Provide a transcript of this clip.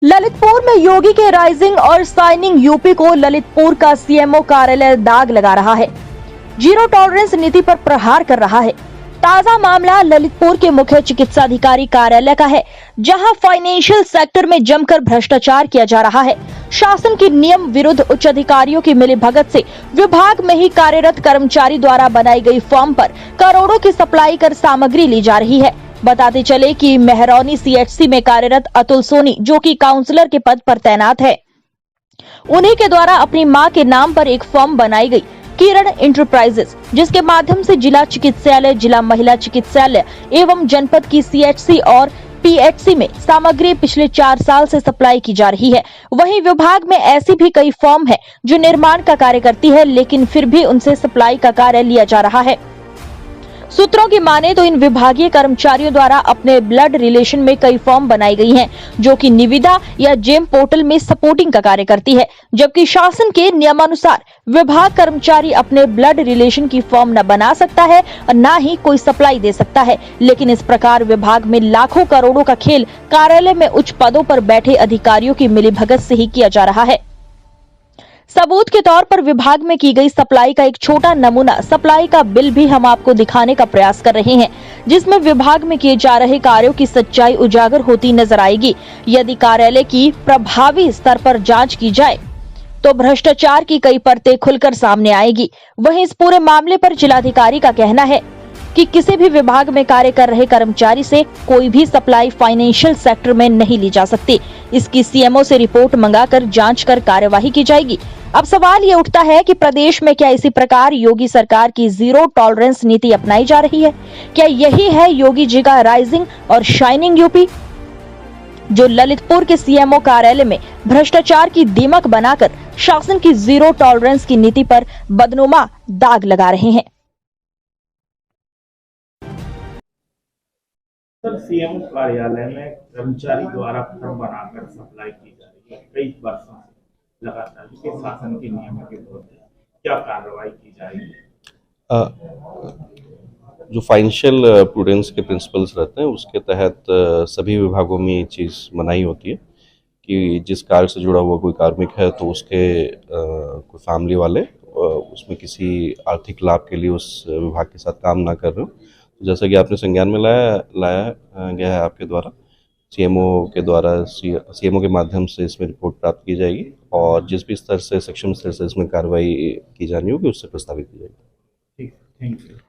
ललितपुर में योगी के राइजिंग और शाइनिंग यूपी को ललितपुर का सीएमओ कार्यालय दाग लगा रहा है। जीरो टॉलरेंस नीति पर प्रहार कर रहा है। ताजा मामला ललितपुर के मुख्य चिकित्सा अधिकारी कार्यालय का है, जहां फाइनेंशियल सेक्टर में जमकर भ्रष्टाचार किया जा रहा है। शासन की नियम विरुद्ध उच्च अधिकारियों की मिलीभगत से विभाग में ही कार्यरत कर्मचारी द्वारा बनाई गई फॉर्म पर करोड़ों की सप्लाई कर सामग्री ली जा रही है। बताते चले कि मेहरौनी सीएचसी में कार्यरत अतुल सोनी, जो कि काउंसलर के पद पर तैनात है, उन्हीं के द्वारा अपनी मां के नाम पर एक फॉर्म बनाई गई, किरण इंटरप्राइजेस, जिसके माध्यम से जिला चिकित्सालय, जिला महिला चिकित्सालय एवं जनपद की सीएचसी और पीएचसी में सामग्री पिछले 4 साल से सप्लाई की जा रही है। वहीं विभाग में ऐसी भी कई फॉर्म है जो निर्माण का कार्य करती है, लेकिन फिर भी उनसे सप्लाई का कार्य लिया जा रहा है। सूत्रों की माने तो इन विभागीय कर्मचारियों द्वारा अपने ब्लड रिलेशन में कई फॉर्म बनाई गई हैं, जो कि निविदा या जेम पोर्टल में सपोर्टिंग का कार्य करती है, जबकि शासन के नियमानुसार विभाग कर्मचारी अपने ब्लड रिलेशन की फॉर्म न बना सकता है और न ही कोई सप्लाई दे सकता है। लेकिन इस प्रकार विभाग में लाखों करोड़ों का खेल कार्यालय में उच्च पदों पर बैठे अधिकारियों की मिलीभगत से ही किया जा रहा है। सबूत के तौर पर विभाग में की गई सप्लाई का एक छोटा नमूना सप्लाई का बिल भी हम आपको दिखाने का प्रयास कर रहे हैं, जिसमें विभाग में किए जा रहे कार्यों की सच्चाई उजागर होती नजर आएगी। यदि कार्यालय की प्रभावी स्तर पर जांच की जाए तो भ्रष्टाचार की कई परतें खुलकर सामने आएगी। वहीं इस पूरे मामले पर जिलाधिकारी का कहना है कि किसी भी विभाग में कार्य कर रहे कर्मचारी से कोई भी सप्लाई फाइनेंशियल सेक्टर में नहीं ली जा सकती। इसकी सीएमओ से रिपोर्ट मंगाकर जांच कर कार्यवाही की जाएगी। अब सवाल ये उठता है कि प्रदेश में क्या इसी प्रकार योगी सरकार की जीरो टॉलरेंस नीति अपनाई जा रही है? क्या यही है योगी जी का राइजिंग और शाइनिंग यूपी, जो ललितपुर के सीएमओ कार्यालय में भ्रष्टाचार की दीमक बनाकर शासन की जीरो टॉलरेंस की नीति पर बदनुमा दाग लगा रहे हैं? सर, सीएम कार्यालय में कर्मचारी द्वारा फॉर्म बनाकर सप्लाई की जा रही है कई वर्षों से लगातार, जिसके शासन के नियमों के विरुद्ध क्या कार्रवाई की जाएगी? जो फाइनेंशियल प्रूडेंस के प्रिंसिपल्स रहते हैं उसके तहत सभी विभागों में ये चीज़ मनाही होती है कि जिस कार्य से जुड़ा हुआ कोई कार्मिक है तो उसके कोई फैमिली वाले उसमें किसी आर्थिक लाभ के लिए उस विभाग के साथ काम ना कर रहे हो। तो जैसा कि आपने संज्ञान में लाया गया है आपके द्वारा, सीएमओ के माध्यम से इसमें रिपोर्ट प्राप्त की जाएगी और जिस भी स्तर से सक्षम स्तर से इसमें कार्रवाई की जानी होगी उससे प्रस्तावित की जाएगी। ठीक, थैंक यू।